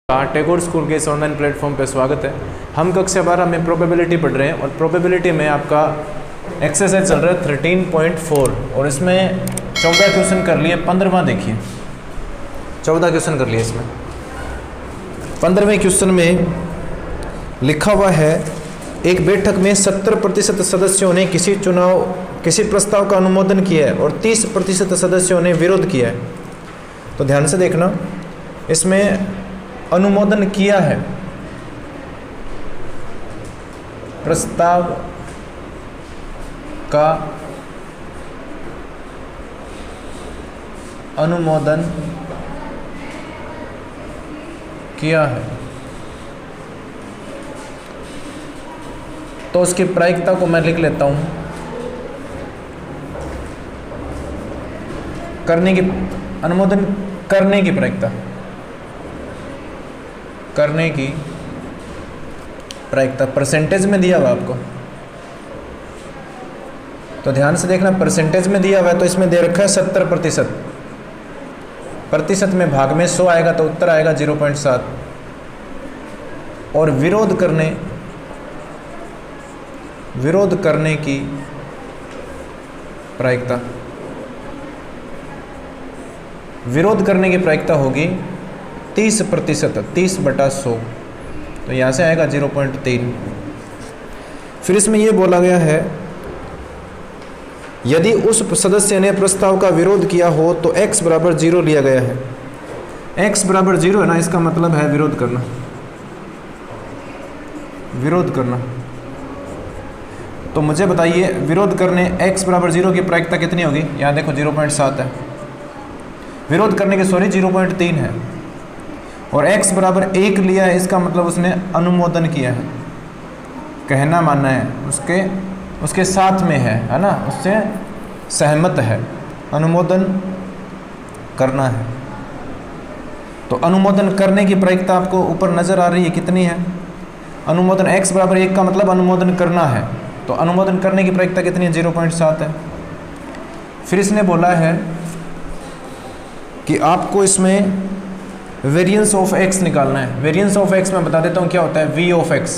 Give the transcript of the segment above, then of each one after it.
Tagore school के इस online platform पे स्वागत है। हम कक्षा 12 में प्रोबेबिलिटी पढ़ रहे हैं और प्रोबेबिलिटी में आपका एक्सरसाइज चल रहा है 13.4 और इसमें 14 क्वेश्चन कर लिए। 15वां देखिए, 14 क्वेश्चन कर लिए। इसमें 15वें क्वेश्चन में लिखा हुआ है, एक बैठक में 70% सदस्यों ने किसी प्रस्ताव का अनुमोदन किया है और 30% सदस्यों ने विरोध किया है। तो ध्यान से देखना, इसमें अनुमोदन किया है, प्रस्ताव का अनुमोदन किया है तो उसकी प्रायिकता को मैं लिख लेता हूं। अनुमोदन करने की प्रायिकता, करने की प्रायिकता परसेंटेज में दिया हुआ आपको, तो ध्यान से देखना। परसेंटेज में दिया हुआ है तो इसमें दे रखा है 70%। प्रतिशत में भाग में 100 आएगा तो उत्तर आएगा 0.7। और विरोध करने की प्रायिकता, विरोध करने की प्रायिकता होगी 30%, 30/100, तो यहाँ से आएगा 0.3। फिर इसमें यह बोला गया है, यदि उस सदस्य ने प्रस्ताव का विरोध किया हो तो x बराबर 0 लिया गया है। x बराबर 0 है ना, इसका मतलब है विरोध करना। विरोध करना, तो मुझे बताइए विरोध करने x बराबर 0 की प्रायिकता कितनी होगी। यहाँ देखो 0.7 है, विरोध करने के 0.3 है और x बराबर 1 लिया है, इसका मतलब उसने अनुमोदन किया है, कहना मानना है, उसके साथ में है ना, उससे सहमत है, अनुमोदन करना है। तो अनुमोदन करने की प्रायिकता आपको ऊपर नज़र आ रही है, कितनी है। अनुमोदन x बराबर 1 का मतलब अनुमोदन करना है, तो अनुमोदन करने की प्रायिकता कितनी है, 0.7 है। फिर इसने बोला है कि आपको इसमें वेरिएंस ऑफ x निकालना है। वेरिएंस ऑफ x मैं बता देता हूँ क्या होता है, v ऑफ x,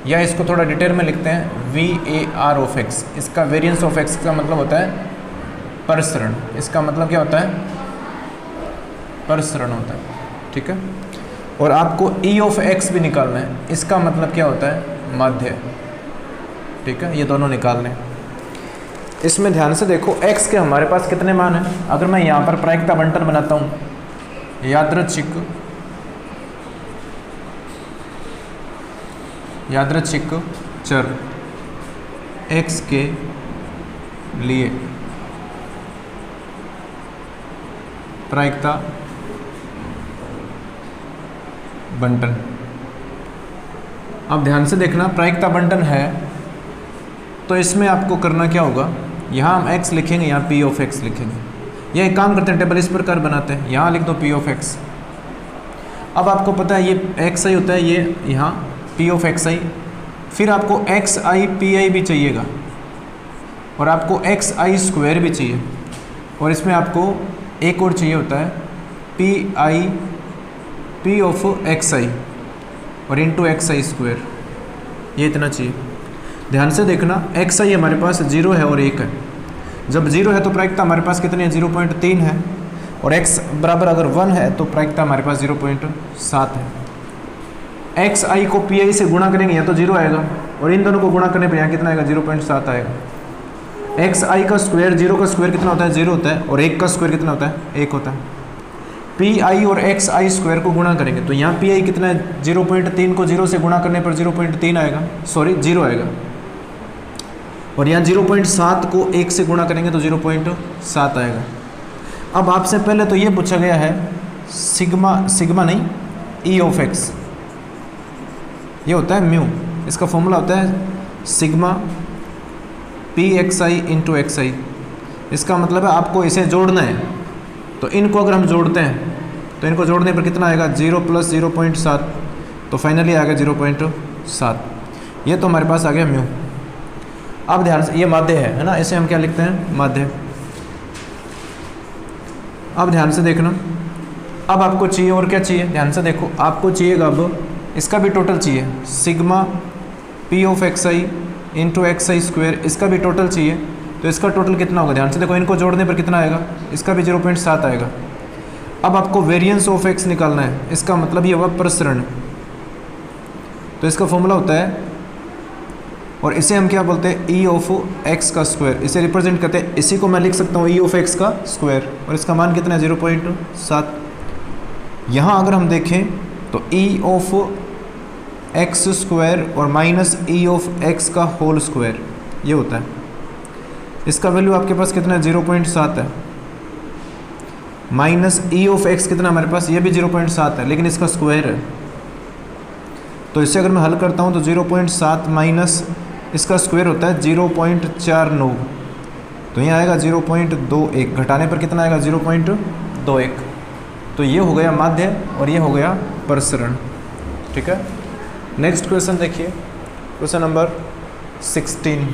या इसको थोड़ा डिटेल में लिखते हैं VAR ऑफ x। इसका वेरिएंस ऑफ x का मतलब होता है प्रसरण। इसका मतलब क्या होता है, प्रसरण होता है, ठीक है। और आपको E ऑफ x भी निकालना है, इसका मतलब क्या होता है, माध्य, ठीक है। ये दोनों निकालने हैं। इसमें ध्यान से देखो, x के हमारे पास कितने मान हैं। अगर मैं यहाँ पर प्रायिकता बंटन बनाता हूँ, यादृच्छिक चर x के लिए प्रायिकता बंटन। अब ध्यान से देखना, प्रायिकता बंटन है तो इसमें आपको करना क्या होगा, यहाँ हम x लिखेंगे, यहाँ p ऑफ x लिखेंगे। यह एक काम करते हैं, टेबल इस प्रकार बनाते हैं, यहाँ लिख दो p ऑफ x। अब आपको पता है ये xi होता है, ये यहाँ p ऑफ xi। फिर आपको xi pi भी चाहिएगा और आपको xi स्क्वायर भी चाहिए, और इसमें आपको एक और चाहिए होता है p ऑफ xi और इंटू xi स्क्वायर, ये इतना चाहिए। ध्यान से देखना, xi हमारे पास 0 है और 1 है। जब 0 है तो प्रायिकता हमारे पास कितनी है, 0.3 है, और x बराबर अगर 1 है तो प्रायिकता हमारे पास 0.7 है। xi को pi से गुणा करेंगे या तो 0 आएगा, और इन दोनों को गुणा करने पर यहाँ कितना आएगा, 0.7 आएगा। xi का स्क्वायर, 0 का स्क्वायर कितना होता है, 0 होता है, और 1 का स्क्वायर कितना होता है, 1 होता है। pi और xi स्क्वायर को गुणा करेंगे तो यहाँ pi कितना है, 0.3 को 0 से गुणा करने पर 0.3 आएगा, 0 आएगा, और यहाँ 0.7 को 1 से गुणा करेंगे तो 0.7 आएगा। अब आपसे पहले तो ये पूछा गया है सिग्मा नहीं, E ऑफ x, ये होता है म्यू। इसका फॉर्मूला होता है सिग्मा pxi इंटू xi। इसका मतलब है आपको इसे जोड़ना है, तो इनको अगर हम जोड़ते हैं तो इनको जोड़ने पर कितना आएगा, 0 + 0.7, तो फाइनली आएगा 0.7। ये तो हमारे पास आ गया म्यू। अब ध्यान से, ये माध्य है ना, इसे हम क्या लिखते हैं, माध्य। अब ध्यान से देखना, अब आपको चाहिए और क्या चाहिए, ध्यान से देखो, आपको चाहिएगा अब इसका भी टोटल चाहिए, sigma P of X I into X I square, इसका भी टोटल चाहिए। तो इसका टोटल कितना होगा, ध्यान से देखो, इनको जोड़ने पर कितना आएगा, इसका भी 0.7 आएगा। अब आपको वेरिएंस ऑफ एक्स निकालना है, इसका मतलब ये हुआ प्रसरण। तो इसका फॉर्मूला होता है, और इसे हम क्या बोलते हैं, ई ऑफ एक्स का स्क्वायर, इसे रिप्रेजेंट करते हैं। इसी को मैं लिख सकता हूँ ई ऑफ एक्स का स्क्वायर, और इसका मान कितना है 0.7। यहाँ अगर हम देखें तो ई ऑफ एक्स स्क्वायर और माइनस ई ऑफ एक्स का होल स्क्वायर ये होता है। इसका वैल्यू आपके पास कितना है 0.7 है, माइनस ई ऑफ एक्स कितना हमारे पास, ये भी 0.7 है, लेकिन इसका स्क्वायर है। तो इसे अगर मैं हल करता हूँ तो 0.7 माइनस इसका स्क्वायर होता है 0.49, तो यहाँ आएगा 0.21, घटाने पर कितना आएगा 0.21। तो ये हो गया माध्य और ये हो गया प्रसरण। ठीक है, नेक्स्ट क्वेश्चन देखिए, question number 16।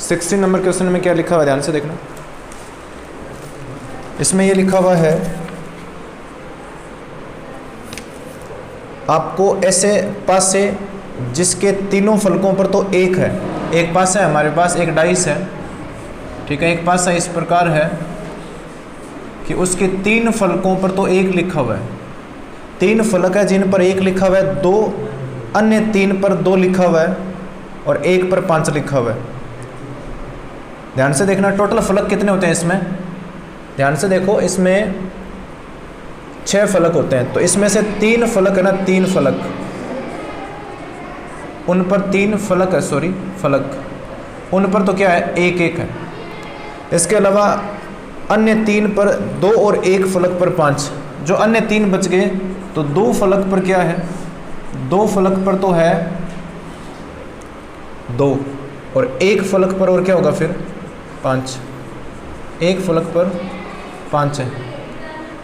Sixteen number question में क्या लिखा हुआ है, ध्यान से देखना। इसमें ये लिखा हुआ है, आपको ऐसे पास से जिसके तीनों फलकों पर तो एक है, एक पास है हमारे पास, एक डाइस है, ठीक है, एक पास है इस प्रकार है कि उसके 3 फलकों पर तो एक लिखा हुआ है। 3 फलक है जिन पर 1 लिखा हुआ है, 2 अन्य 3 पर 2 लिखा हुआ है और 1 पर 5 लिखा हुआ है। ध्यान से देखना, टोटल फलक कितने होते हैं इसमें, ध्यान से देखो, इसमें 6 फलक होते हैं। तो इसमें से 3 फलक है ना, 3 फलक, उन पर 3 फलक है, सॉरी फलक, उन पर तो क्या है 1-1 है। इसके अलावा अन्य 3 पर 2 और 1 फलक पर 5, जो अन्य 3 बच गए तो 2 फलक पर क्या है, 2 फलक पर तो है 2 और 1 फलक पर और क्या होगा फिर 5, 1 फलक पर 5 है।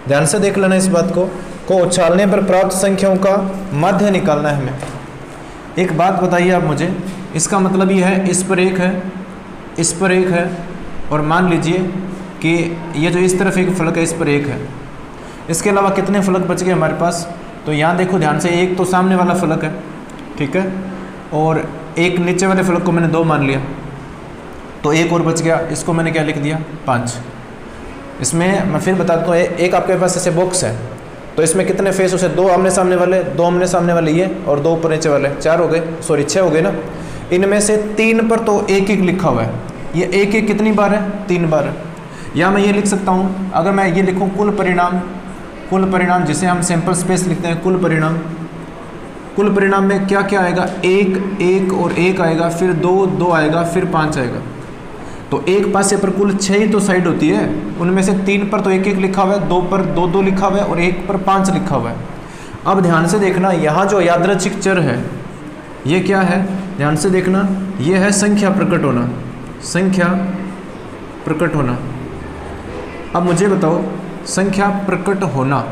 ध्यान से देख लेना इस बात को उछालने पर प्राप्त संख्याओं का माध्य निकालना है हमें। एक बात बताइए आप मुझे, इसका मतलब ये है इस पर 1 है, इस पर 1 है, और मान लीजिए कि ये जो इस तरफ एक फलक है इस पर 1 है, इसके अलावा कितने फलक बच गए हमारे पास। तो यहाँ देखो ध्यान से, एक तो सामने वाला फलक है, ठीक है, और एक नीचे वाले फलक को मैंने 2 मान लिया, तो 1 और बच गया, इसको मैंने क्या लिख दिया 5। इसमें मैं फिर बताता हूँ, एक आपके पास ऐसे बॉक्स है, तो इसमें कितने फेस उसे 2 आमने सामने वाले, 2 आमने सामने वाले ये, और 2 ऊपर नीचे वाले, 4 हो गए, सॉरी 6 हो गए ना। इनमें से 3 पर तो 1-1 लिखा हुआ है, ये 1-1 कितनी बार है, 3 बार है। या मैं ये लिख सकता हूँ, अगर मैं ये लिखूँ कुल परिणाम जिसे हम सैंपल स्पेस लिखते हैं, कुल परिणाम में क्या क्या आएगा, 1-1 और 1 आएगा, फिर 2-2 आएगा, फिर 5 आएगा। तो एक पासे पर कुल 6 ही तो साइड होती है, उनमें से 3 पर तो 1-1 लिखा हुआ है, 2 पर 2-2 लिखा हुआ है और 1 पर 5 लिखा हुआ है। अब ध्यान से देखना, यहाँ जो यादृच्छिक चर है ये क्या है, ध्यान से देखना, ये है संख्या प्रकट होना, संख्या प्रकट होना। अब मुझे बताओ, संख्या प्रकट होना,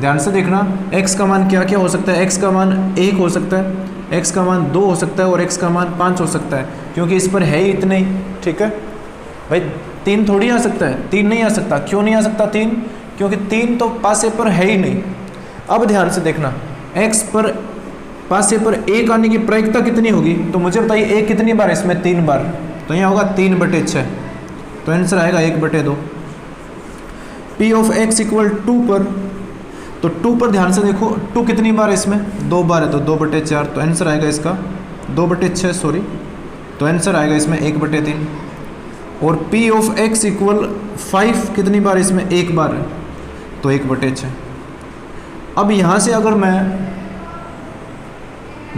ध्यान से देखना, x का मान क्या क्या हो सकता है, x का मान 1 हो सकता है, x का मान 2 हो सकता है और x का मान 5 हो सकता है, क्योंकि इस पर है ही इतने ही। ठीक है भाई, 3 थोड़ी आ सकता है, 3 नहीं आ सकता। क्यों नहीं आ सकता 3? क्योंकि 3 तो पासे पर है ही नहीं। अब ध्यान से देखना, x पर पासे पर 1 आने की प्रायिकता कितनी होगी, तो मुझे बताइए 1 कितनी बार है इसमें, 3 बार, तो यहाँ होगा 3/6, तो आंसर आएगा 1/2। p ऑफ x इक्वल 2 पर, तो 2 पर ध्यान से देखो, 2 कितनी बार है इसमें, 2 बार है, तो 2/4, तो आंसर आएगा इसका 2/6, सॉरी, तो आंसर आएगा इसमें 1/3। और p ऑफ x इक्वल 5 कितनी बार इसमें, 1 बार है, तो 1/6। अब यहाँ से अगर मैं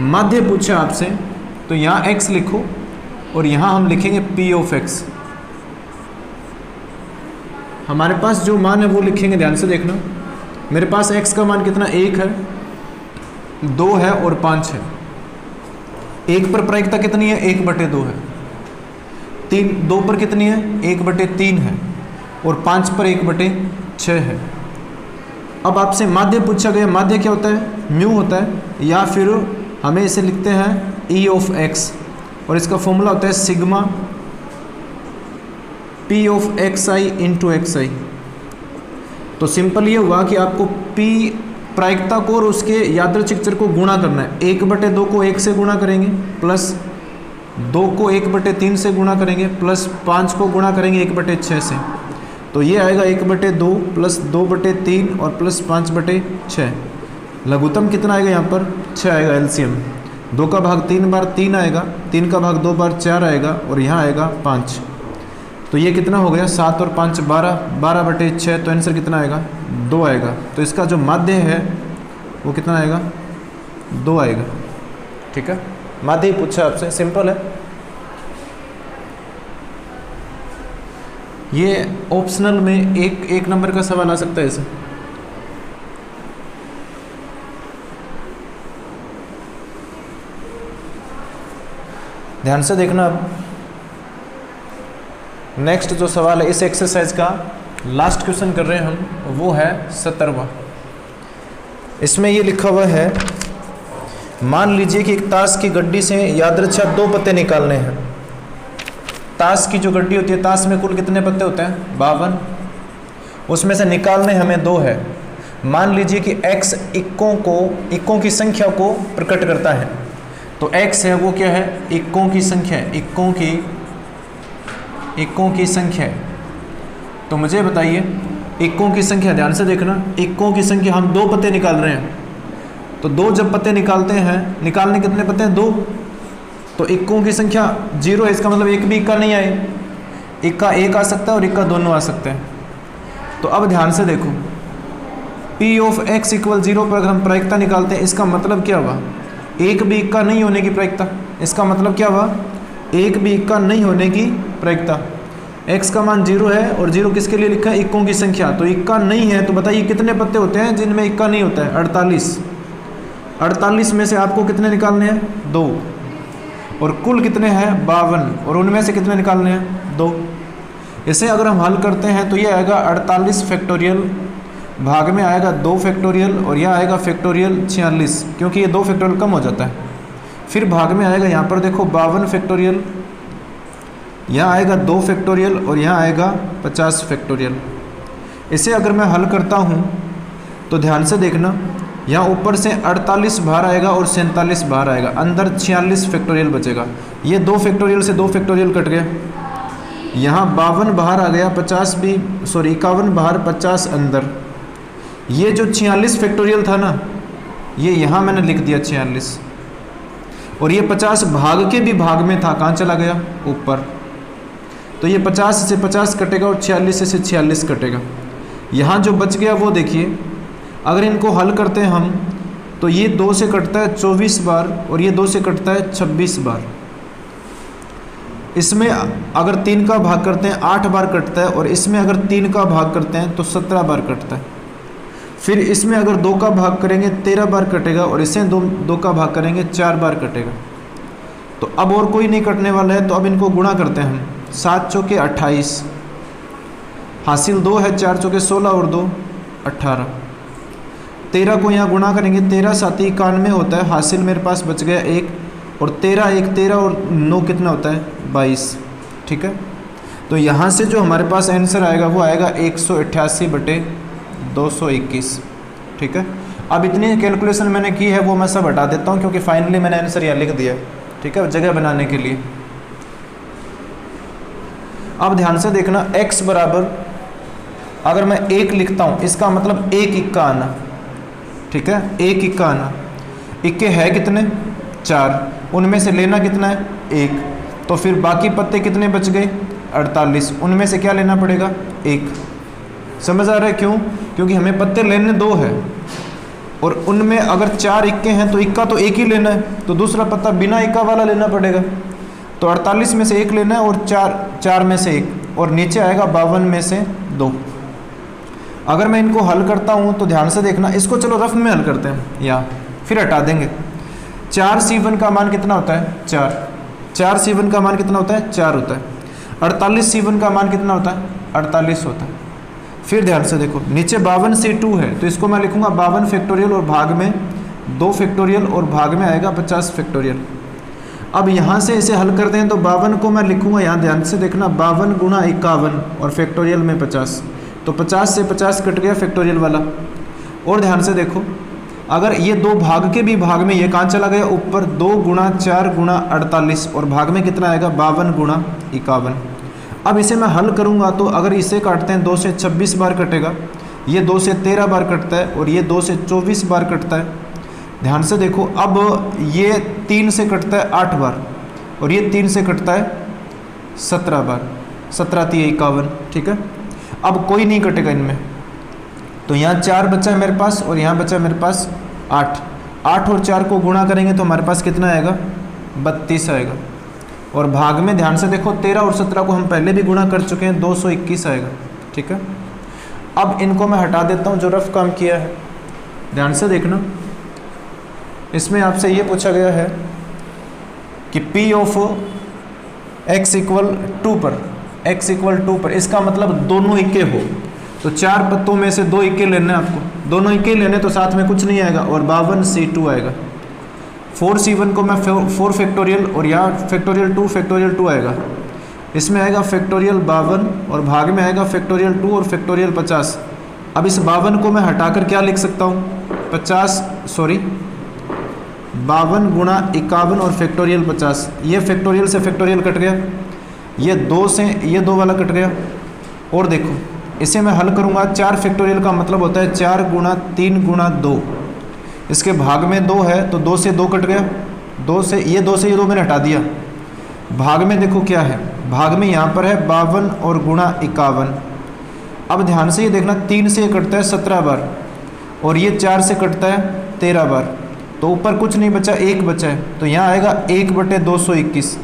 माध्य पूछे आपसे, तो यहाँ x लिखो और यहाँ हम लिखेंगे p ऑफ x। हमारे पास जो मान है वो लिखेंगे, ध्यान से देखना, मेरे पास x का मान कितना, 1 है, 2 है और 5 है। 1 पर प्रायिकता कितनी है, 1/2 है। 2 पर कितनी है, 1/3 है। और 5 पर 1/6 है। अब आपसे माध्य पूछा गया, माध्य क्या होता है? म्यू होता है, या फिर हमें इसे लिखते हैं ई ऑफ एक्स, और इसका फॉर्मूला होता है sigma P of X I into X I. तो सिंपल ये हुआ कि आपको पी प्रायिकता को और उसके यादृच्छिक चर को गुणा करना है। 1/2 को 1 से गुणा करेंगे, प्लस 2 को 1/3 से गुणा करेंगे, प्लस 5 को गुणा करेंगे 1/6 से। तो ये आएगा 1/2 प्लस 2/3 और प्लस 5/6। लघुत्तम कितना आएगा यहाँ पर? 6 आएगा एलसीएम। 2 का भाग 3 बार 3 आएगा, 3 का भाग 2 बार 4 आएगा, और यहाँ आएगा 5। तो ये कितना हो गया? 7 और 5 12, 12/6। तो आंसर कितना आएगा? 2 आएगा। तो इसका जो माध्य है वो कितना आएगा? 2 आएगा। ठीक है, माध्य ही पूछा आपसे, सिंपल है। ये ऑप्शनल में एक नंबर का सवाल आ सकता है इसे। ध्यान से देखना। अब नेक्स्ट जो सवाल है इस एक्सरसाइज का, लास्ट क्वेश्चन कर रहे हैं हम, वो है 17वां। इसमें ये लिखा हुआ है, मान लीजिए कि एक ताश की गड्डी से यादृच्छिक 2 पत्ते निकालने हैं। ताश की जो गड्डी होती है, ताश में कुल कितने पत्ते होते हैं? 52। उसमें से निकालने हमें 2 है। मान लीजिए कि x इक्कों की संख्या को प्रकट करता है। तो x है वो क्या है? इक्कों की संख्या, इक्कों की संख्या है। तो मुझे बताइए इक्कों की संख्या, ध्यान से देखना, इक्कों की संख्या हम 2 पत्ते निकाल रहे हैं। तो 2 जब पत्ते निकालते हैं, निकालने कितने पत्ते हैं? 2। तो इक्कों की संख्या 0 है, इसका मतलब एक भी इक्का नहीं आए। इक्का 1 आ सकता है और इक्का दोनों आ सकते हैं। तो अब ध्यान से देखो, P ऑफ x = 0 पर अगर हम प्रायिकता निकालते हैं, इसका मतलब क्या हुआ? एक भी इक्का नहीं होने की प्रायिकता। इसका मतलब क्या हुआ? एक भी इक्का नहीं होने की प्रायिकता। x का मान 0 है, और 0 किसके लिए लिखा है? इक्कों की संख्या। तो इक्का नहीं है, तो बताइए कितने पत्ते होते हैं जिनमें इक्का नहीं होता है? 48। 48 में से आपको कितने निकालने हैं? 2। और कुल कितने हैं? 52। और उनमें से कितने निकालने हैं? 2। इसे अगर हम हल करते हैं तो ये आएगा 48 फैक्टोरियल, भाग में आएगा 2 फैक्टोरियल, और यह आएगा फैक्टोरियल 46, क्योंकि ये 2 फैक्टोरियल कम हो जाता है। फिर भाग में आएगा, यहाँ पर देखो 52 फैक्टोरियल, यहाँ आएगा 2 फैक्टोरियल, और यहाँ आएगा 50 फैक्टोरियल। इसे अगर मैं हल करता हूँ तो ध्यान से देखना, यहाँ ऊपर से 48 बाहर आएगा और 47 बाहर आएगा, अंदर 46 फैक्टोरियल बचेगा। ये 2 फैक्टोरियल से 2 फैक्टोरियल कट गया, यहाँ 52 बाहर आ गया, 51 बाहर, 50 अंदर। ये जो 46 फैक्टोरियल था ना, ये यहाँ मैंने लिख दिया 46, और ये 50 भाग के भी भाग में था, कहाँ चला गया? ऊपर। तो ये 50 से 50 कटेगा और 46 से 46 कटेगा। यहाँ जो बच गया वो देखिए, अगर इनको हल करते हैं हम तो ये 2 से कटता है 24 बार, और ये 2 से कटता है 26 बार। इसमें अगर 3 का भाग करते हैं 8 बार कटता है, और इसमें अगर 3 का भाग करते हैं तो 17 बार कटता है। फिर इसमें अगर 2 का भाग करेंगे 13 बार कटेगा, और इससे 2 का भाग करेंगे 4 बार कटेगा। तो अब और कोई नहीं कटने वाला है, तो अब इनको गुणा करते हैं हम। 7 चौके 28, हासिल 2 है, 4 चौके 16 और 2 18। 13 को यहाँ गुणा करेंगे, 13 7 91 होता है, हासिल मेरे पास बच गया 1, और 13 1 13 और 9 कितना होता है? 22। ठीक है, तो यहाँ से जो हमारे पास आंसर आएगा वो आएगा 188/221। ठीक है, अब इतनी कैलकुलेशन मैंने की है वो मैं सब हटा देता हूँ, क्योंकि फाइनली मैंने आंसर यहाँ लिख दिया। ठीक है, जगह बनाने के लिए। अब ध्यान से देखना, x बराबर अगर मैं 1 लिखता हूँ, इसका मतलब 1 इक्का आना। ठीक है, 1 इक्का आना। इक्के है कितने? 4, उनमें से लेना कितना है? 1। तो फिर बाकी पत्ते कितने बच गए? 48, उनमें से क्या लेना पड़ेगा? 1। समझ आ रहा है क्यों? क्योंकि हमें पत्ते लेने 2 है, और उनमें अगर 4 इक्के हैं तो इक्का तो 1 ही लेना है, तो दूसरा पत्ता बिना इक्का वाला लेना पड़ेगा। तो 48 में से 1 लेना है, और 4 में से 1, और नीचे आएगा 52 में से 2। अगर मैं इनको हल करता हूँ तो ध्यान से देखना, इसको चलो रफ में हल करते हैं, या फिर हटा देंगे। 4C1 का मान कितना होता है? 4। 4C1 का मान कितना होता है? 4 होता है। 48C1 का मान कितना होता है? 48 होता है। फिर ध्यान से देखो, नीचे 52C2 है तो इसको मैं लिखूंगा 52 फैक्टोरियल और भाग में 2 फैक्टोरियल और भाग में आएगा 50 फैक्टोरियल। अब यहाँ से इसे हल करते हैं तो 52 को मैं लिखूंगा, यहाँ ध्यान से देखना, 52 गुणा 51 और फैक्टोरियल में 50, तो 50 से 50 कट गया फैक्टोरियल वाला। और ध्यान से देखो, अगर ये 2 भाग के भी भाग में ये कहाँ चला गया, ऊपर 2 गुणा 4 गुणा 48 और भाग में कितना आएगा 52 गुणा 51। अब इसे मैं हल करूँगा तो अगर इसे काटते हैं 2 से 26 बार कटेगा, ये 2 से 13 बार कटता है और ये 2 से 24 बार कटता है। ध्यान से देखो, अब ये 3 से कटता है 8 बार और ये 3 से कटता है 17 बार, 17 3 51, ठीक है। अब कोई नहीं कटेगा इनमें, तो यहाँ 4 बचा है मेरे पास और यहाँ बचा मेरे पास 8। 8 और 4 को गुणा करेंगे तो हमारे पास कितना आएगा 32 आएगा। और भाग में ध्यान से देखो, 13 और 17 को हम पहले भी गुणा कर चुके हैं, 221 आएगा, ठीक है। अब इनको मैं हटा देता हूँ जो रफ काम किया है। ध्यान से देखना, इसमें आपसे ये पूछा गया है कि P ऑफ x इक्वल 2 पर, x इक्वल 2 पर, इसका मतलब दोनों इक्के हो, तो 4 पत्तों में से 2 इक्के लेने आपको, दोनों इक्के लेने तो साथ में कुछ नहीं आएगा और 52C2 आएगा। 4C1 को मैं 4 फैक्टोरियल और यहाँ फैक्टोरियल 2 आएगा, इसमें आएगा फैक्टोरियल 52 और भाग में आएगा फैक्टोरियल 2 और फैक्टोरियल 50। अब इस 52 को मैं हटाकर क्या लिख सकता हूँ, 52 गुणा 51 और फैक्टोरियल 50। ये फैक्टोरियल से फैक्टोरियल कट गया, ये 2 से ये 2 वाला कट गया। और देखो, इसे मैं हल करूँगा, 4 फैक्टोरियल का मतलब होता है 4 गुणा 3 गुणा 2, इसके भाग में 2 है तो 2 से 2 कट गया, 2 से ये 2 मैंने हटा दिया। भाग में देखो क्या है, भाग में यहाँ पर है 52 और गुणा 51। अब ध्यान से ये देखना, 3 से ये कटता है 17 बार और ये 4 से कटता है 13 बार, तो ऊपर कुछ नहीं बचा, 1 बचा है, तो यहाँ आएगा 1/221,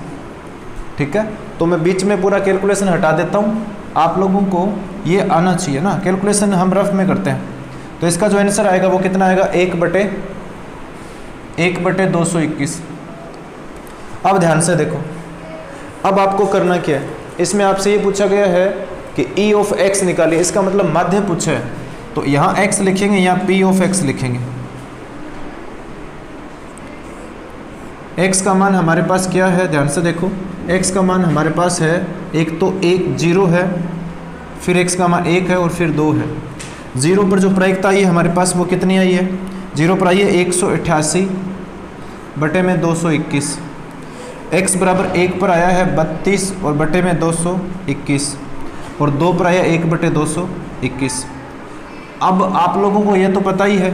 ठीक है। तो मैं बीच में पूरा कैलकुलेशन हटा देता हूँ, आप लोगों को ये आना चाहिए ना, कैलकुलेशन हम रफ में करते हैं। तो इसका जो आंसर आएगा वो कितना आएगा 1/221। अब ध्यान से देखो, अब आपको करना क्या है, इसमें आपसे ये पूछा गया है कि E ऑफ x निकालिए, इसका मतलब माध्य पूछा है, तो यहाँ x लिखेंगे, यहाँ P ऑफ x लिखेंगे। x का मान हमारे पास क्या है, ध्यान से देखो, x का मान हमारे पास है, एक तो 0 है, फिर x का मान 1 है और फिर 2 है। 0 पर जो प्रायिकता आई है हमारे पास वो कितनी आई है, 0 पर आई है 188/221। x बराबर 1 पर आया है 32 और बटे में 221 और 2 पर आया 1/221। अब आप लोगों को यह तो पता ही है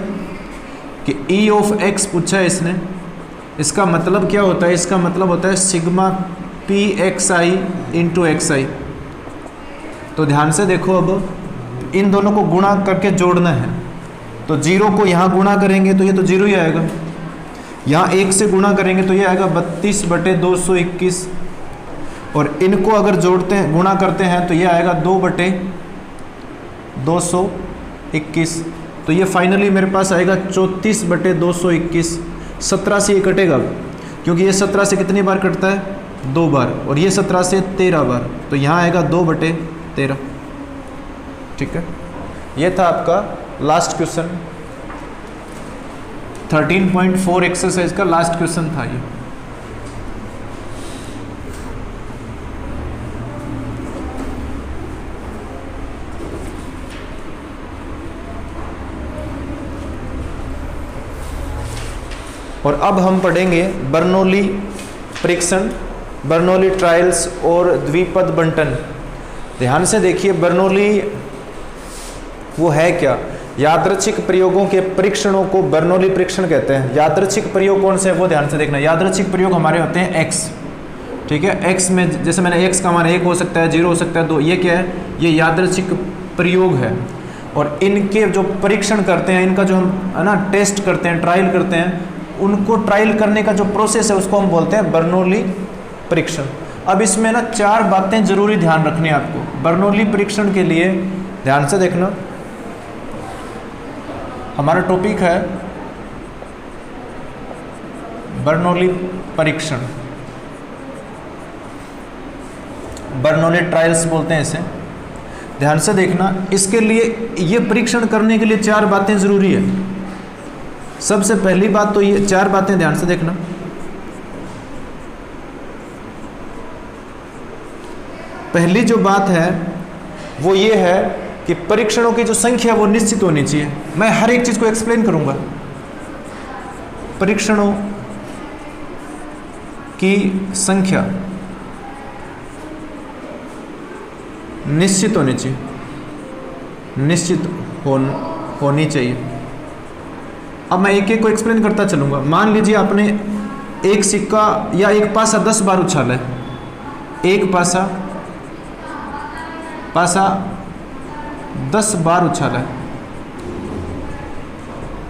कि E ऑफ x पूछा है इसने, इसका मतलब क्या होता है, इसका मतलब होता है सिग्मा pxi इंटू xi। तो ध्यान से देखो, अब इन दोनों को गुणा करके जोड़ना है, तो 0 को यहाँ गुणा करेंगे तो ये तो 0 ही आएगा, यहाँ 1 से गुणा करेंगे तो ये आएगा 32/221 और इनको अगर जोड़ते हैं, गुणा करते हैं तो ये आएगा 2/221, तो ये फाइनली मेरे पास आएगा 34/221। 17 से ये कटेगा क्योंकि ये 17 से कितनी बार कटता है, 2 बार, और ये 17 से 13 बार, तो यहाँ आएगा 2/13, ठीक है। ये था आपका लास्ट क्वेश्चन, 13.4 एक्सरसाइज का लास्ट क्वेश्चन था ये। और अब हम पढ़ेंगे बर्नौली परीक्षण, बर्नौली ट्रायल्स और द्विपद बंटन। ध्यान से देखिए, बर्नौली वो है क्या, यादृच्छिक प्रयोगों के परीक्षणों को बर्नौली परीक्षण कहते हैं। यादृच्छिक प्रयोग कौन से है वो ध्यान से देखना। यादृच्छिक प्रयोग हमारे होते हैं x, ठीक है। x में जैसे मैंने x का मान 1 हो सकता है, 0 हो सकता है, 2, ये क्या है, ये यादृच्छिक प्रयोग है। और इनके जो परीक्षण करते हैं, इनका जो हम है ना टेस्ट करते हैं, ट्रायल करते हैं, उनको ट्रायल करने का जो प्रोसेस है उसको हम बोलते हैं बर्नौली परीक्षण। अब इसमें ना 4 बातें जरूरी ध्यान रखनी है आपको बर्नौली परीक्षण के लिए। ध्यान से देखना, हमारा टॉपिक है बर्नौली परीक्षण, बर्नौली ट्रायल्स बोलते हैं इसे। ध्यान से देखना, इसके लिए ये परीक्षण करने के लिए 4 बातें ज़रूरी है। सबसे पहली बात तो ये 4 बातें ध्यान से देखना। पहली जो बात है वो ये है कि परीक्षणों की जो संख्या वो निश्चित होनी चाहिए। मैं हर एक चीज़ को एक्सप्लेन करूंगा। परीक्षणों की संख्या निश्चित होनी चाहिए, निश्चित होनी चाहिए। अब मैं एक एक को एक्सप्लेन करता चलूंगा। मान लीजिए आपने एक सिक्का या एक पासा 10 बार उछाला है, एक पासा 10 बार उछाला है,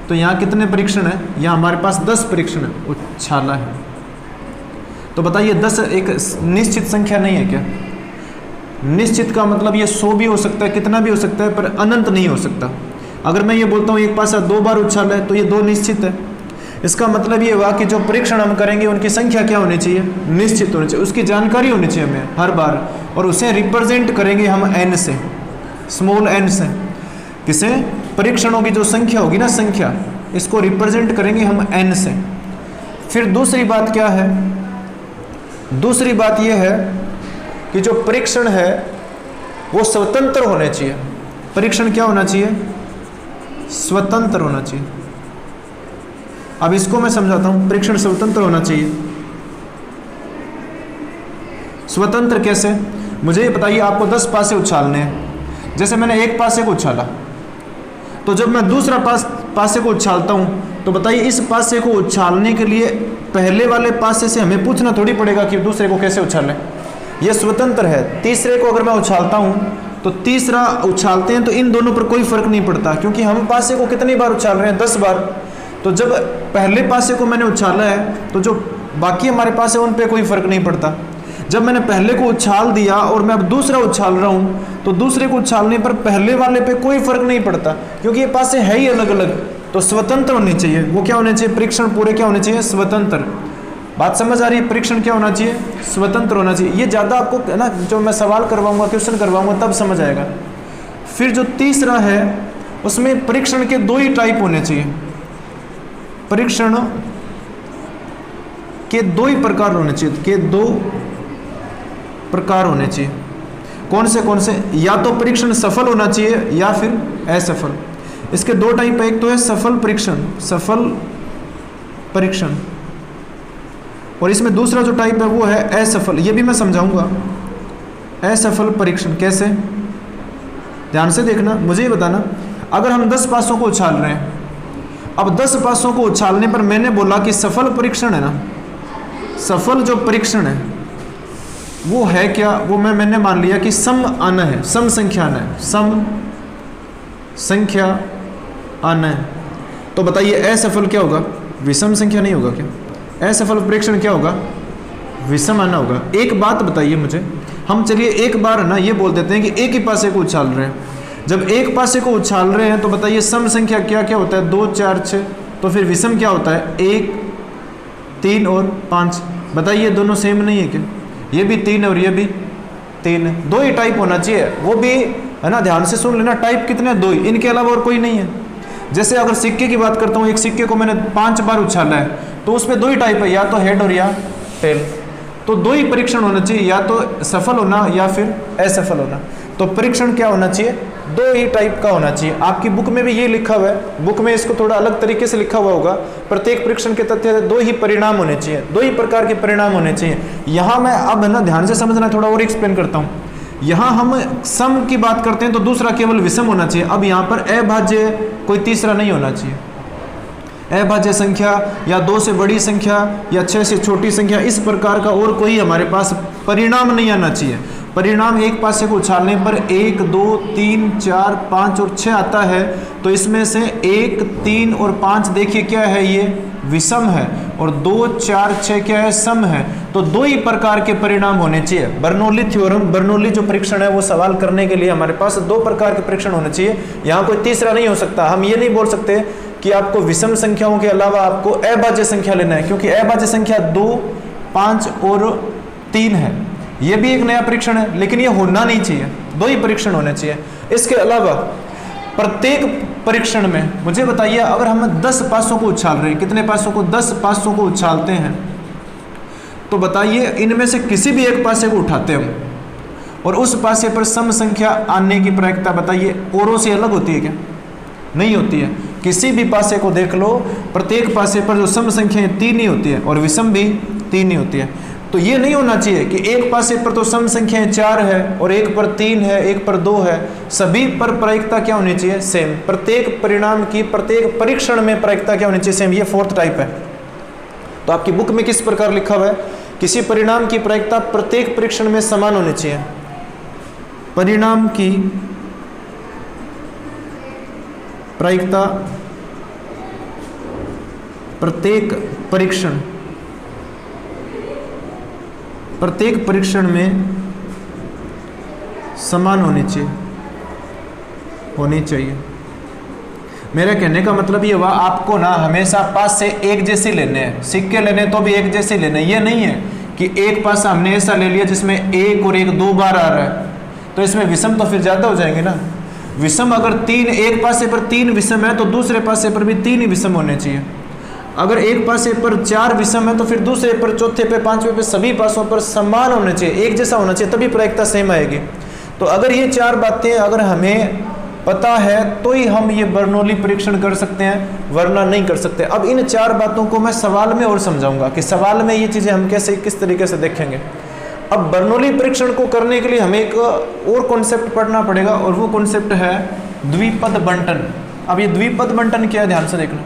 तो यहाँ कितने परीक्षण है? यहाँ हमारे पास 10 परीक्षण उछाला है। तो बताइए 10 एक निश्चित संख्या नहीं है क्या? निश्चित का मतलब ये 100 भी हो सकता है, कितना भी हो सकता है, पर अनंत नहीं हो सकता। अगर मैं ये बोलता हूँ एक पासा 2 बार उछाला है तो ये 2 निश्चित है। इसका मतलब ये हुआ कि जो परीक्षण हम करेंगे उनकी संख्या क्या होनी चाहिए? निश्चित होनी चाहिए। उसकी जानकारी होनी चाहिए हमें हर बार, और उसे रिप्रेजेंट करेंगे हम n से, स्मॉल n से। किसे? परीक्षणों की जो संख्या होगी ना, संख्या, इसको रिप्रेजेंट करेंगे हम n से। फिर दूसरी बात क्या है? दूसरी बात यह है कि जो परीक्षण है वो स्वतंत्र होने चाहिए। परीक्षण क्या होना चाहिए? स्वतंत्र होना चाहिए। अब इसको मैं समझाता हूं। परीक्षण स्वतंत्र होना चाहिए। स्वतंत्र कैसे? मुझे ये बताइए, आपको 10 पासे उछालने हैं। जैसे मैंने एक पासे को उछाला, तो जब मैं दूसरा पासे को उछालता हूं, तो बताइए इस पासे को उछालने के लिए पहले वाले पासे से हमें पूछना थोड़ी पड़ेगा कि दूसरे को कैसे उछालें। यह स्वतंत्र है। तीसरे को अगर मैं उछालता हूं तो तीसरा उछालते हैं तो इन दोनों पर कोई फर्क नहीं पड़ता, क्योंकि हम पासे को कितनी बार उछाल रहे हैं? 10 बार। तो जब पहले पासे को मैंने उछाला है तो जो बाकी हमारे पास है उन पे कोई फर्क नहीं पड़ता। जब मैंने पहले को उछाल दिया और मैं अब दूसरा उछाल रहा हूँ, तो दूसरे को उछालने पर पहले वाले पे कोई फर्क नहीं पड़ता, क्योंकि ये पासे है ही अलग अलग। तो स्वतंत्र होनी चाहिए। वो क्या होने चाहिए? परीक्षण पूरे क्या होने चाहिए? स्वतंत्र। बात समझ आ रही है? परीक्षण क्या होना चाहिए? स्वतंत्र होना चाहिए। ये ज़्यादा आपको ना, जो मैं सवाल करवाऊंगा, क्वेश्चन करवाऊंगा, तब समझ आएगा। फिर जो तीसरा है, उसमें परीक्षण के 2 ही टाइप होने चाहिए। परीक्षण के 2 ही प्रकार होने चाहिए, के 2 प्रकार होने चाहिए। कौन से कौन से? या तो परीक्षण सफल होना चाहिए या फिर असफल। इसके 2 टाइप है। एक तो है सफल परीक्षण, सफल परीक्षण, और इसमें दूसरा जो टाइप है वो है असफल। ये भी मैं समझाऊंगा। असफल परीक्षण कैसे? ध्यान से देखना, मुझे ये बताना। अगर हम 10 पासों को उछाल रहे हैं, अब 10 पासों को उछालने पर मैंने बोला कि सफल परीक्षण है ना, सफल जो परीक्षण है वो है क्या? वो मैंने मान लिया कि सम आना है, सम संख्या आना है, सम संख्या आना है। तो बताइए असफल क्या होगा? विषम संख्या नहीं होगा क्या? असफल परीक्षण क्या होगा? विषम आना होगा। एक बात बताइए मुझे, हम चलिए एक बार ना ये बोल देते हैं कि एक ही पासे को उछाल रहे हैं। जब एक पासे को उछाल रहे हैं तो बताइए सम संख्या क्या क्या होता है? 2, 4, 6। तो फिर विषम क्या होता है? 1, 3 और 5। बताइए दोनों सेम नहीं है क्या? ये भी 3 और ये भी 3 है। 2 ही टाइप होना चाहिए। वो भी है ना, ध्यान से सुन लेना। टाइप कितने? 2 ही, इनके अलावा और कोई नहीं है। जैसे अगर सिक्के की बात करता हूँ, एक सिक्के को मैंने 5 बार उछाला है, तो उसमें 2 ही टाइप है, या तो हेड और या टेल। तो 2 ही परीक्षण होना चाहिए, या तो सफल होना या फिर असफल होना। तो परीक्षण क्या होना चाहिए? 2 ही टाइप का होना चाहिए। आपकी बुक में भी ये लिखा हुआ है। बुक में इसको थोड़ा अलग तरीके से लिखा हुआ होगा। प्रत्येक परीक्षण के तथ्य 2 ही परिणाम होने चाहिए, 2 ही प्रकार के परिणाम होने चाहिए। यहाँ मैं अब है ना, ध्यान से समझना, थोड़ा और एक्सप्लेन करता हूँ। यहाँ हम सम की बात करते हैं तो दूसरा केवल विषम होना चाहिए। अब यहाँ पर अभाज्य कोई तीसरा नहीं होना चाहिए। अभाज्य संख्या या 2 से बड़ी संख्या या 6 से छोटी संख्या, इस प्रकार का और कोई हमारे पास परिणाम नहीं आना चाहिए। परिणाम एक पासे को उछालने पर 1, 2, 3, 4, 5 और 6 आता है। तो इसमें से 1, 3 और 5 देखिए क्या है? ये विषम है, और 2, 4, 6 क्या है? सम है। तो 2 ही प्रकार के परिणाम होने चाहिए। बर्नौली थ्योरम, बर्नौली जो परीक्षण है वो सवाल करने के लिए हमारे पास 2 प्रकार के परीक्षण होने चाहिए। यहाँ कोई तीसरा नहीं हो सकता। हम ये नहीं बोल सकते कि आपको विषम संख्याओं के अलावा आपको अभाज्य संख्या लेना है, क्योंकि अभाज्य संख्या 2, 5 और 3 है। ये भी एक नया परीक्षण है, लेकिन ये होना नहीं चाहिए। 2 ही परीक्षण होने चाहिए। इसके अलावा प्रत्येक परीक्षण में मुझे बताइए, अगर हम 10 पासों को उछाल रहे हैं, कितने पासों को, 10 पासों को उछालते हैं, तो बताइए इनमें से किसी भी एक पासे को उठाते हम और उस पासे पर सम संख्या आने की प्रायिकता बताइए औरों से अलग होती है क्या? नहीं होती है। किसी भी पासे को देख लो, प्रत्येक पासे पर जो सम संख्याएं 3 ही होती है और विषम भी 3 ही होती है। तो ये नहीं होना चाहिए कि एक पासे पर तो सम संख्याएं 4 है और एक पर 3 है, एक पर 2 है, सभी पर प्रायिकता क्या होनी चाहिए? सेम। प्रत्येक परिणाम की, प्रत्येक परीक्षण में प्रायिकता क्या होनी चाहिए? सेम। ये 4th टाइप है। तो आपकी बुक में किस प्रकार लिखा हुआ है? किसी परिणाम की प्रायिकता प्रत्येक परीक्षण में समान होनी चाहिए। परिणाम की प्रायिकता प्रत्येक परीक्षण में समान होनी चाहिए। मेरा कहने का मतलब ये हुआ, आपको ना हमेशा पास से एक जैसे लेने हैं, सिक्के लेने तो भी एक जैसे लेने। ये नहीं है कि एक पासा हमने ऐसा ले लिया जिसमें 1 और 1 2 बार आ रहा है, तो इसमें विषम तो फिर ज़्यादा हो जाएंगे ना। विषम अगर 3, एक पासे पर 3 विषम है तो दूसरे पासे पर भी 3 ही विषम होने चाहिए। अगर एक पासे पर 4 विषम है तो फिर दूसरे पर, चौथे पे, 5वें पे, सभी पासों पर समान होने चाहिए, एक जैसा होना चाहिए, तभी प्रायिकता सेम आएगी। तो अगर ये 4 बातें अगर हमें पता है तो ही हम ये बर्नौली परीक्षण कर सकते हैं, वरना नहीं कर सकते। अब इन 4 बातों को मैं सवाल में और समझाऊंगा कि सवाल में ये चीज़ें हम कैसे, किस तरीके से देखेंगे। अब बर्नौली परीक्षण को करने के लिए हमें एक और कॉन्सेप्ट पढ़ना पड़ेगा और वो कॉन्सेप्ट है द्विपद बंटन। अब ये द्विपद बंटन क्या है, ध्यान से देखना।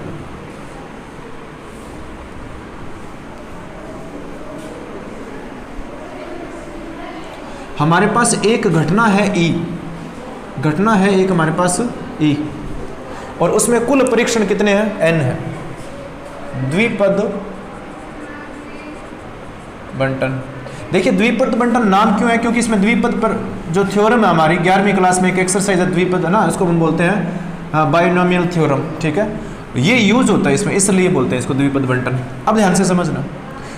हमारे पास एक घटना है ई, घटना है एक हमारे पास ई, और उसमें कुल परीक्षण कितने हैं? n है। द्विपद बंटन। देखिए द्विपद बंटन नाम क्यों है? क्योंकि इसमें द्विपद पर जो थ्योरम है हमारी 11वीं क्लास में एक एक्सरसाइज है द्विपद, है ना, इसको हम बोलते हैं बाइनोमियल थ्योरम, ठीक है। ये यूज होता है इसमें, इसलिए बोलते हैं इसको द्विपद बंटन। अब ध्यान से समझना,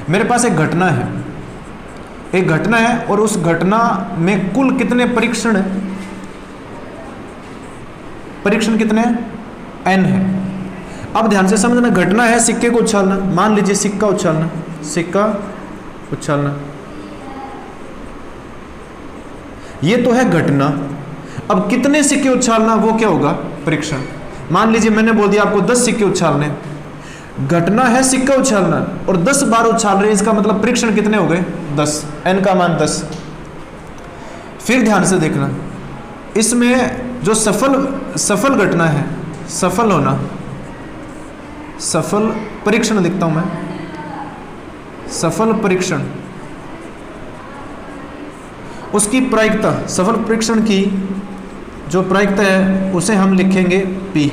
मेरे पास एक घटना है, एक घटना है और उस घटना में कुल कितने परीक्षण है? परीक्षण कितने हैं? n है। अब ध्यान से समझना, घटना है सिक्के को उछालना। मान लीजिए सिक्का उछालना, सिक्का उछालना, ये तो है घटना। अब कितने सिक्के उछालना, वो क्या होगा? परीक्षण। मान लीजिए मैंने बोल दिया आपको 10 सिक्के उछालने, घटना है सिक्का उछालना और 10 बार उछाल रहे हैं, इसका मतलब परीक्षण कितने हो गए? 10, n का मान 10। फिर ध्यान से देखना, इसमें जो सफल घटना है, सफल होना, सफल परीक्षण लिखता हूं मैं, सफल परीक्षण, उसकी प्रायिकता, सफल परीक्षण की जो प्रायिकता है उसे हम लिखेंगे P,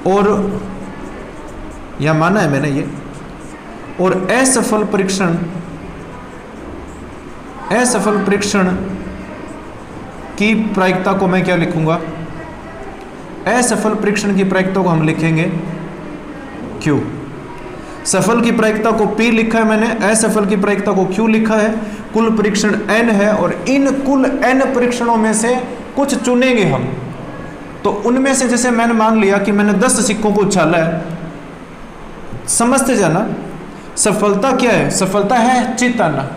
और यह माना है मैंने ये, और असफल परीक्षण की प्रायिकता को मैं क्या लिखूंगा? असफल परीक्षण की प्रायिकता को हम लिखेंगे Q। सफल की प्रायिकता को P लिखा है मैंने, असफल की प्रायिकता को Q लिखा है। कुल परीक्षण n है और इन कुल n परीक्षणों में से कुछ चुनेंगे हम। तो उनमें से जैसे मैंने मान लिया कि मैंने 10 सिक्कों को उछाला है, समझते जाना, सफलता क्या है? सफलता है चित आना,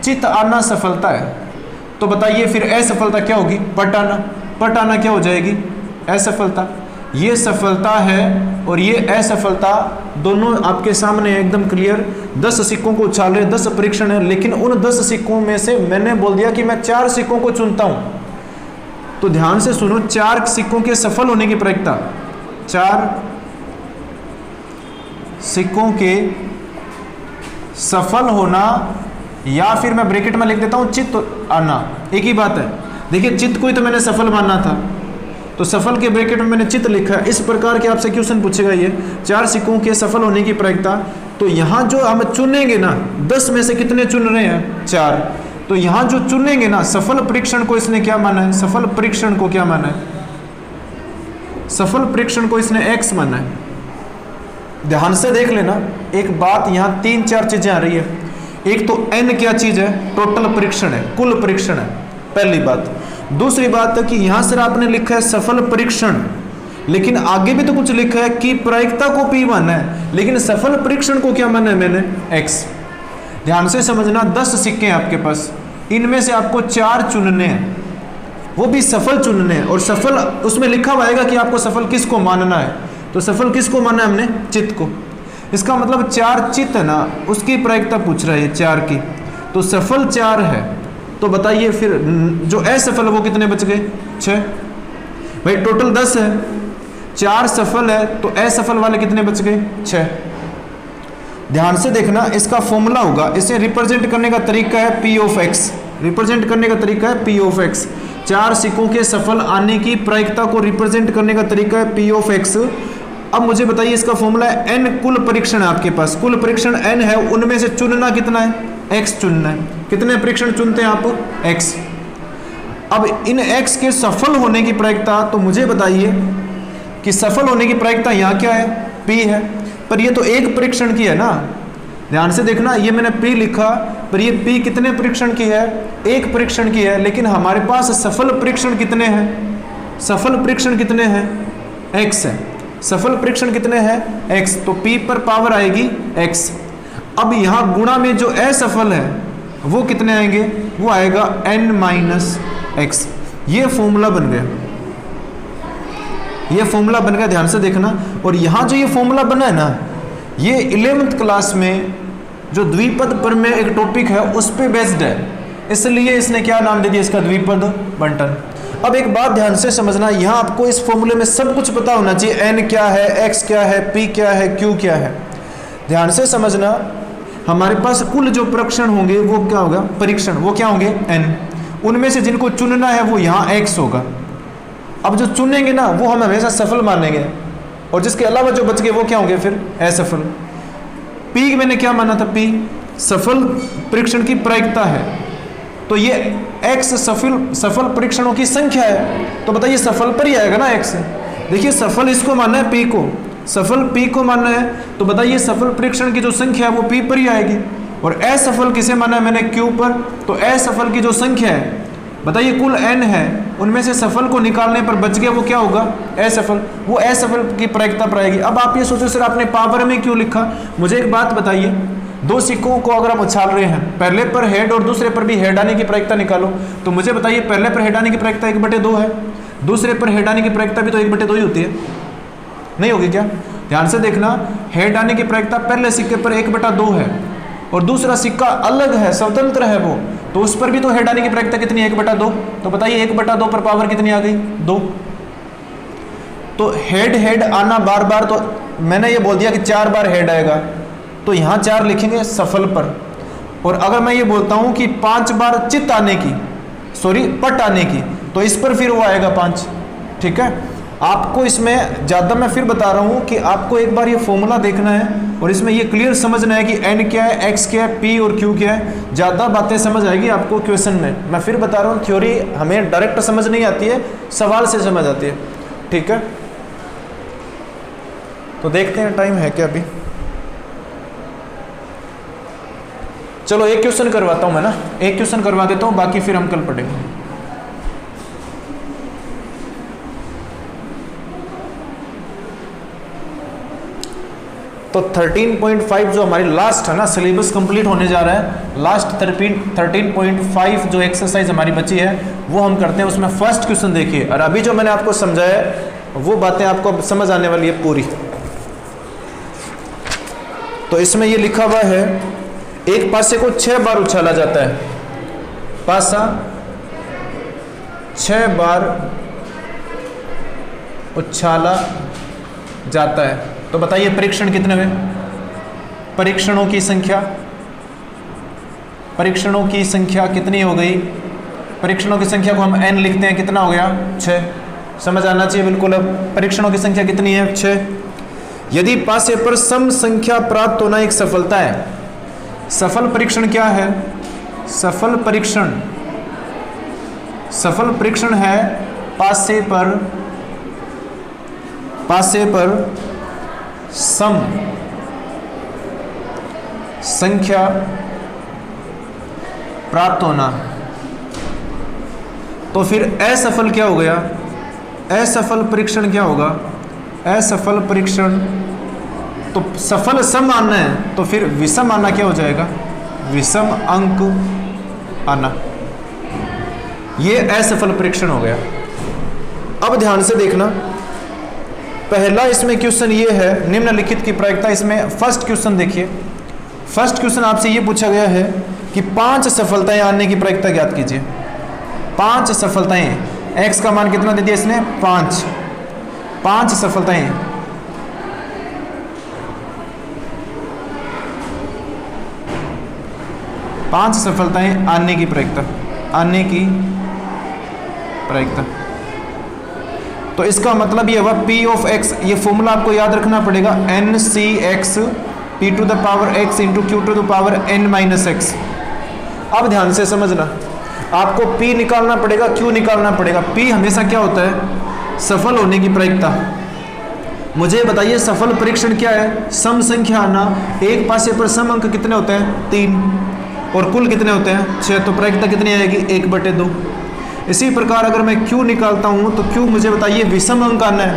चित आना सफलता है। तो बताइए फिर असफलता क्या होगी? पट आना। पट आना क्या हो जाएगी? असफलता। ये सफलता है और ये असफलता, दोनों आपके सामने एकदम क्लियर। 10 सिक्कों को उछाल रहे, 10 परीक्षण है, लेकिन उन 10 सिक्कों में से मैंने बोल दिया कि मैं 4 सिक्कों को चुनता हूं। तो ध्यान से सुनो, 4 सिक्कों के सफल होने की प्रायिकता, 4 सिक्कों के सफल होना, या फिर मैं ब्रैकेट में लिख देता हूं चित्त आना, एक ही बात है। देखिए चित्त को ही तो मैंने सफल मानना था, तो सफल के ब्रैकेट में मैंने चित्त लिखा है। इस प्रकार के आपसे क्वेश्चन पूछेगा ये, 4 सिक्कों के सफल होने की प्रायिकता। तो यहाँ जो हम चुनेंगे ना, 10 में से कितने चुन रहे हैं? 4। तो यहाँ जो चुनेंगे ना, सफल परीक्षण को इसने क्या माना है? सफल परीक्षण को क्या माना है? सफल परीक्षण को इसने x माना है। ध्यान से देख लेना, एक बात, यहाँ 3-4 चीजें आ रही है। एक तो n क्या चीज है? टोटल परीक्षण है, कुल परीक्षण है। पहली बात। दूसरी बात है कि यहां सर आपने लिखा है सफल परीक्षण, लेकिन आगे भी तो कुछ लिखा है कि प्रायिकता को P मानना है, लेकिन सफल परीक्षण को क्या माना है मैंने, X। ध्यान से समझना, 10 सिक्के हैं आपके पास, इनमें से आपको 4 चुनने हैं, वो भी सफल चुनने हैं। और सफल उसमें लिखा हुआ आएगा कि आपको सफल किसको मानना है, तो सफल किसको मानना है हमने, चित्त को। इसका मतलब 4 चित्त है ना, उसकी प्रायिकता पूछ रहा है 4 की, तो सफल 4 है। तो बताइए फिर जो असफल है वो कितने बच गए, 6। भाई टोटल 10 है, 4 सफल है, तो असफल वाले कितने बच गए, 6। ध्यान से देखना, इसका फॉर्मूला होगा, इसे रिप्रेजेंट करने का तरीका है P ऑफ X। रिप्रेजेंट करने का तरीका है P ऑफ X। 4 सिक्कों के सफल आने की प्रायिकता को रिप्रेजेंट करने का तरीका है P ऑफ X। अब मुझे बताइए, इसका फॉर्मूला है N कुल परीक्षण है आपके पास, कुल परीक्षण N है, उनमें से चुनना कितना है, X चुनना है। कितने परीक्षण चुनते हैं आप, X। अब इन X के सफल होने की प्रायिकता, तो मुझे बताइए कि सफल होने की प्रायिकता यहाँ क्या है, P है, पर ये तो एक परीक्षण की है ना। ध्यान से देखना, ये मैंने P लिखा, पर ये P कितने परीक्षण की है, एक परीक्षण की है, लेकिन हमारे पास सफल परीक्षण कितने हैं, सफल परीक्षण कितने हैं, X है। सफल परीक्षण कितने हैं, X, तो P पर पावर आएगी X। अब यहाँ गुणा में जो असफल है वो कितने आएंगे, वो आएगा N माइनस X। ये फॉर्मूला बन गया, ये फॉर्मूला बन गया, ध्यान से देखना। और यहाँ जो ये फॉर्मूला बना है ना, ये 11th क्लास में जो द्विपद पर में एक टॉपिक है उस पे बेस्ड है, इसलिए इसने क्या नाम दे दिया इसका, द्विपद बंटन। अब एक बात ध्यान से समझना, यहाँ आपको इस फॉर्मूले में सब कुछ पता होना चाहिए, N क्या है, X क्या है, P क्या है, Q क्या है। ध्यान से समझना, हमारे पास कुल जो परीक्षण होंगे वो क्या होगा, परीक्षण वो क्या होंगे, N। उनमें से जिनको चुनना है वो यहाँ X होगा। अब जो चुनेंगे ना वो हम हमेशा सफल मानेंगे, और जिसके अलावा जो बच गए वो क्या होंगे फिर, असफल। P मैंने क्या माना था, P सफल परीक्षण की प्रायिकता है, तो ये X सफल परीक्षणों की संख्या है, तो बताइए सफल पर ही आएगा ना X। देखिए सफल इसको मानना है P को, सफल P को मानना है, तो बताइए सफल परीक्षण की जो संख्या है वो P पर ही आएगी। और असफल किसे माना है मैंने, Q पर, तो असफल की जो संख्या है, बताइए कुल N है, उनमें से सफल को निकालने पर बच गया वो क्या होगा, असफल, वो असफल की प्रायिकता पर आएगी। अब आप ये सोचो सर आपने पावर में क्यों लिखा, मुझे एक बात बताइए, 2 सिक्कों को अगर आप उछाल रहे हैं, पहले पर हेड और दूसरे पर भी हेड आने की प्रायिकता निकालो, तो मुझे बताइए पहले पर हेड आने की प्रायिकता 1/2 है, दूसरे पर हेड आने की प्रायिकता भी तो 1/2 ही होती है, नहीं होगी क्या। ध्यान से देखना, हेड आने की प्रायिकता पहले सिक्के पर 1/2 है, और दूसरा सिक्का अलग है, स्वतंत्र है वो, तो उस पर भी तो हेड आने की प्रायिकता कितनी है, 1/2। तो बताइए 1/2 पर पावर कितनी आ गई, 2। तो हेड आना बार बार, तो मैंने ये बोल दिया कि 4 बार हेड आएगा, तो यहाँ 4 लिखेंगे सफल पर। और अगर मैं ये बोलता हूँ कि 5 बार चित्त आने की, पट आने की, तो इस पर फिर वो आएगा 5। ठीक है, आपको इसमें ज़्यादा मैं फिर बता रहा हूँ कि आपको एक बार ये फॉर्मूला देखना है और इसमें ये क्लियर समझना है कि N क्या है, X क्या है, P और Q क्या है। ज़्यादा बातें समझ आएगी आपको क्वेश्चन में। मैं फिर बता रहा हूँ, थ्योरी हमें डायरेक्ट समझ नहीं आती है, सवाल से समझ आती है। ठीक है, तो देखते हैं टाइम है क्या अभी। चलो एक क्वेश्चन करवाता हूँ मैं ना, एक क्वेश्चन करवा देता हूँ, बाकी फिर हम कल पढ़ेंगे। तो 13.5 जो हमारी लास्ट है ना, सिलेबस कंप्लीट होने जा रहा है, लास्ट 13.5 जो एक्सरसाइज हमारी बची है वो हम करते हैं। उसमें फर्स्ट क्वेश्चन देखिए, और अभी जो मैंने आपको समझाया वो बातें आपको समझ आने वाली है पूरी। तो इसमें ये लिखा हुआ है, एक पासे को 6 बार उछाला जाता है, पासा 6 बार उछाला जाता है, तो बताइए परीक्षण कितने हुए, परीक्षणों की संख्या, परीक्षणों की संख्या कितनी हो गई, परीक्षणों की संख्या को हम n लिखते हैं, कितना हो गया 6। समझ आना चाहिए बिल्कुल। अब परीक्षणों की संख्या कितनी है 6। यदि पासे पर सम संख्या प्राप्त होना एक सफलता है, सफल परीक्षण क्या है, सफल परीक्षण, सफल परीक्षण है पासे पर सम संख्या प्राप्त होना। तो फिर असफल क्या हो गया, असफल परीक्षण क्या होगा, असफल परीक्षण, तो सफल सम आना है तो फिर विषम आना क्या हो जाएगा, विषम अंक आना, ये असफल परीक्षण हो गया। अब ध्यान से देखना, पहला इसमें क्वेश्चन ये है निम्नलिखित की प्रायिकता। इसमें फर्स्ट क्वेश्चन देखिए, फर्स्ट क्वेश्चन आपसे ये पूछा गया है कि 5 सफलताएं आने की प्रायिकता ज्ञात कीजिए। 5 सफलताएं, x का मान कितना दे दिया इसने, 5 सफलताएं, पांच सफलताएं आने की प्रायिकता, आने की प्रायिकता। तो इसका मतलब ये हुआ P ऑफ x, ये फॉर्मूला आपको याद रखना पड़ेगा, NCx P to the power x into Q to the power n minus x। अब ध्यान से समझना, आपको P निकालना पड़ेगा, Q निकालना पड़ेगा। P हमेशा क्या होता है, सफल होने की प्रायिकता। मुझे बताइए सफल परीक्षण क्या है, सम संख्या आना, एक पासे पर सम अंक कितने होते हैं, 3, और कुल कितने होते हैं, 6, तो प्रायिकता कितनी आएगी, 1/2। इसी प्रकार अगर मैं Q निकालता हूँ तो Q मुझे बताइए विषम अंक आना है,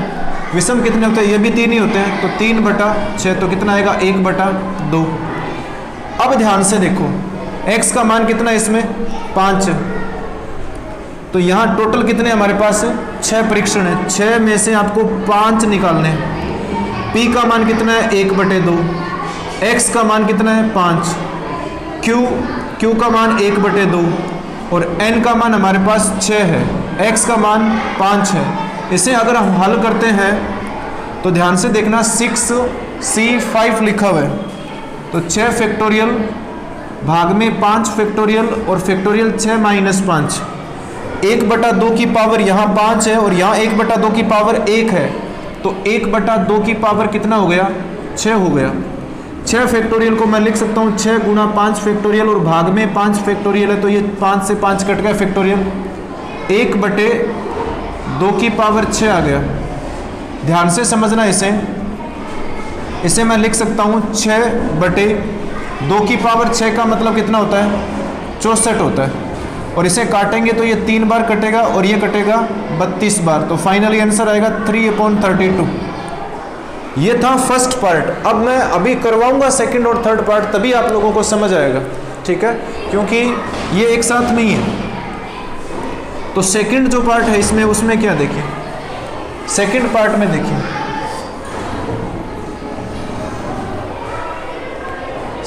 विषम कितने होते हैं, ये भी 3 ही होते हैं, तो 3/6, तो कितना आएगा, 1/2। अब ध्यान से देखो, x का मान कितना है इसमें, 5, तो यहाँ टोटल कितने हमारे पास 6 परीक्षण है, 6 में से आपको 5 निकालने हैं। p का मान कितना है, 1/2, x का मान कितना है, 5, q का मान 1/2 और n का मान हमारे पास 6 है, x का मान 5 है। इसे अगर हम हल करते हैं तो ध्यान से देखना, 6c5 लिखा हुआ है, तो 6 फैक्टोरियल भाग में 5 फैक्टोरियल और फैक्टोरियल 6 माइनस 5, 1/2 की पावर यहाँ 5 है और यहाँ 1/2 की पावर 1 है, तो 1/2 की पावर कितना हो गया, 6 हो गया। 6 फैक्टोरियल को मैं लिख सकता हूँ 6 गुना 5 फैक्टोरियल और भाग में 5 फैक्टोरियल है, तो ये 5 से 5 कट गया फैक्टोरियल, 1/2 की पावर 6 आ गया। ध्यान से समझना, इसे मैं लिख सकता हूँ 6/2 की पावर 6 का मतलब कितना होता है, 64 होता है, और इसे काटेंगे तो ये 3 बार कटेगा और ये कटेगा 32 बार, तो फाइनली आंसर आएगा 3/32। ये था फर्स्ट पार्ट। अब मैं अभी करवाऊंगा सेकंड और थर्ड पार्ट, तभी आप लोगों को समझ आएगा, ठीक है, क्योंकि ये एक साथ नहीं है। तो सेकंड जो पार्ट है इसमें, उसमें क्या देखिए, सेकंड पार्ट में देखिए,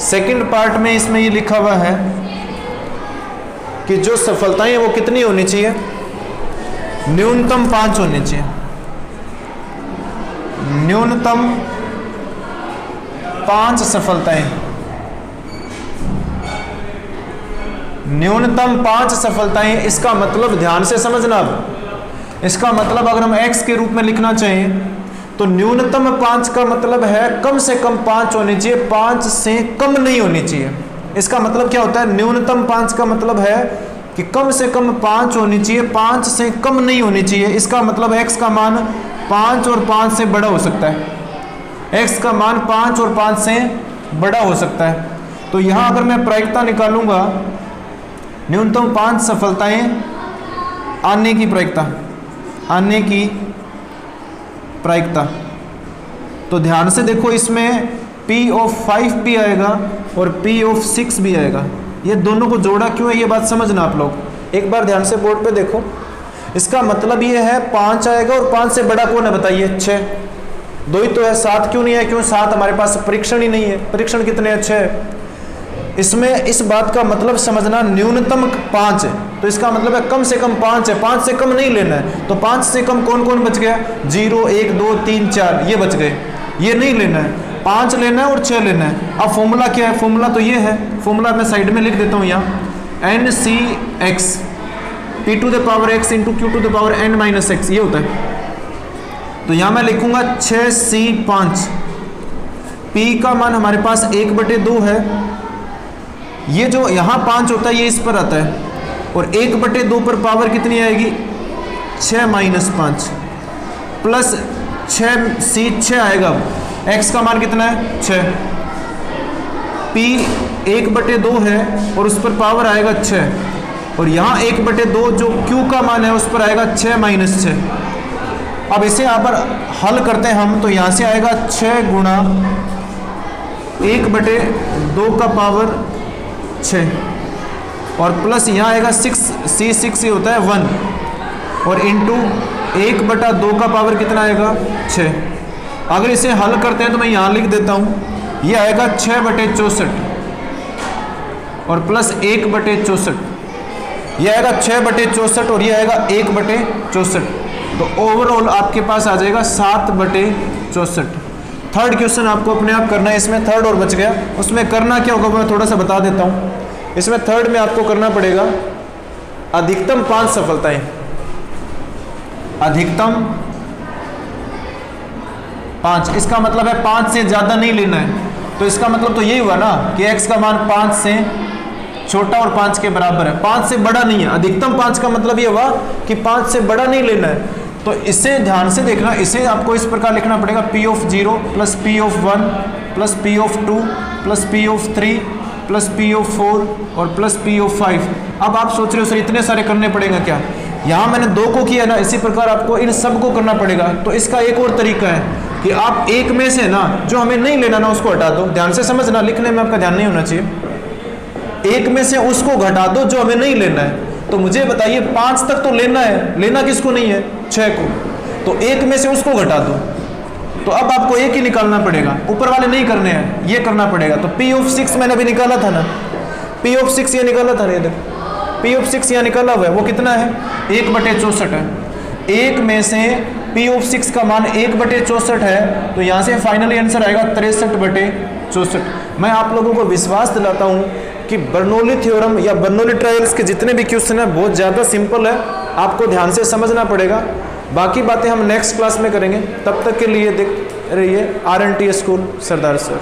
सेकंड पार्ट में इसमें ये लिखा हुआ है कि जो सफलताएं वो कितनी होनी चाहिए, न्यूनतम 5 होनी चाहिए, न्यूनतम 5 सफलताएं, न्यूनतम 5 सफलताएं। इसका मतलब ध्यान से समझना, अब इसका मतलब अगर हम x के रूप में लिखना चाहें तो न्यूनतम 5 का मतलब है कम से कम 5 होनी चाहिए, 5 से कम नहीं होनी चाहिए। इसका मतलब क्या होता है, न्यूनतम 5 का मतलब है कि कम से कम 5 होनी चाहिए, 5 से कम नहीं होनी चाहिए। इसका मतलब x का मान 5 और 5 से बड़ा हो सकता है, x का मान 5 और 5 से बड़ा हो सकता है। तो यहाँ अगर मैं प्रायिकता निकालूंगा, न्यूनतम 5 सफलताएं आने की प्रायिकता, आने की प्रायिकता, तो ध्यान से देखो, इसमें P ऑफ 5 भी आएगा और P ऑफ 6 भी आएगा। ये दोनों को जोड़ा क्यों है, ये बात समझना आप लोग। एक बार ध्यान से बोर्ड पे देखो, इसका मतलब ये है 5 आएगा और 5 से बड़ा कौन है बताइए, 6, 2 ही तो है, 7 क्यों नहीं है, क्यों 7 हमारे पास परीक्षण ही नहीं है, परीक्षण कितने अच्छे है। इसमें इस बात का मतलब समझना, न्यूनतम 5 है तो इसका मतलब है कम से कम 5 है, 5 से कम नहीं लेना है। तो 5 से कम कौन कौन बच गया, 0, 1, 2, 3, 4 ये बच गए, ये नहीं लेना है, 5 लेना है और 6 लेना है। अब फॉर्मूला क्या है, फॉर्मूला तो ये है, फॉर्मूला मैं साइड में लिख देता हूँ यहाँ, NCx P to the power x into Q to the power n minus x, ये होता है। तो यहाँ मैं लिखूंगा 6c5, P का मान हमारे पास 1/2 है, ये जो यहाँ 5 होता है ये इस पर आता है, और 1/2 पर पावर कितनी आएगी, 6 माइनस 5 प्लस 6 आएगा। x का मान कितना है, 6, P 1/2 है और उस पर पावर आएगा 6, और यहाँ 1/2 जो Q का मान है उस पर आएगा 6 - 6। अब इसे यहाँ पर हल करते हैं हम, तो यहाँ से आएगा 6 गुणा 1/2 का पावर 6 और प्लस यहाँ आएगा 6 होता है 1 और इंटू 1/2 का पावर कितना आएगा 6। अगर इसे हल करते हैं तो मैं यहाँ लिख देता हूँ, ये आएगा 6/64 और प्लस 1/64, ये आएगा 6/64 और ये आएगा 1/64, तो ओवरऑल आपके पास आ जाएगा 7/64। थर्ड क्वेश्चन आपको अपने आप करना है, इसमें थर्ड और बच गया। उसमें करना क्या होगा मैं थोड़ा सा बता देता हूँ। इसमें थर्ड में आपको करना पड़ेगा अधिकतम 5 सफलताएं, अधिकतम 5, इसका मतलब है 5 से ज़्यादा नहीं लेना है। तो इसका मतलब तो यही हुआ ना कि x का मान 5 से छोटा और 5 के बराबर है, 5 से बड़ा नहीं है। अधिकतम 5 का मतलब ये हुआ कि 5 से बड़ा नहीं लेना है। तो इसे ध्यान से देखना, इसे आपको इस प्रकार लिखना पड़ेगा P0 plus P1 plus P2 plus P3 plus P4 और प्लस P5। अब आप सोच रहे हो सर इतने सारे करने पड़ेगा क्या? यहाँ मैंने 2 को किया ना, इसी प्रकार आपको इन सब को करना पड़ेगा। तो इसका एक और तरीका है कि आप एक में से ना जो हमें नहीं लेना ना उसको हटा दो। ध्यान से समझना, लिखने में आपका ध्यान नहीं होना चाहिए। एक में से उसको घटा दो जो हमें नहीं लेना है। तो मुझे बताइए 5 तक तो लेना है, लेना किसको नहीं है? 6 को। तो एक में से उसको घटा दो, तो अब आपको एक ही निकालना पड़ेगा, ऊपर वाले नहीं करने हैं, ये करना पड़ेगा। तो P6 मैंने अभी निकाला था ना, P6 ये निकाला था ना, इधर P6 यहाँ निकाला हुआ है, वो कितना है? 1/64 है। एक में से P6 का मान 1/64 है, तो यहाँ से फाइनली आंसर आएगा 63/64। मैं आप लोगों को विश्वास दिलाता हूँ कि बर्नौली थ्योरम या बर्नौली ट्रायल्स के जितने भी क्वेश्चन है बहुत ज़्यादा सिंपल है, आपको ध्यान से समझना पड़ेगा। बाकी बातें हम नेक्स्ट क्लास में करेंगे। तब तक के लिए देख रहिए RNT स्कूल सरदार सर।